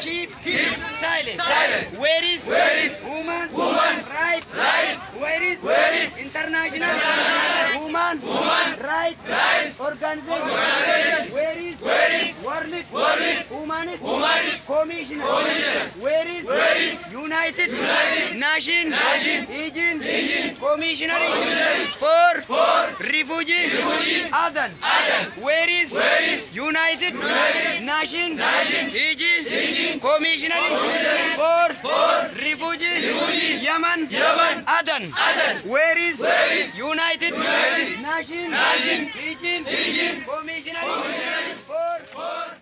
Keep silent. Where is woman? Right. Where is international woman? Right. Organization. Where is World Humanist Commission? Where is United Nations Agent Commissioner for Refugee Aden? Where is United Nations Agent Commissioner for Refugee Yemen Aden? Where is United Nations Agent Commissioner for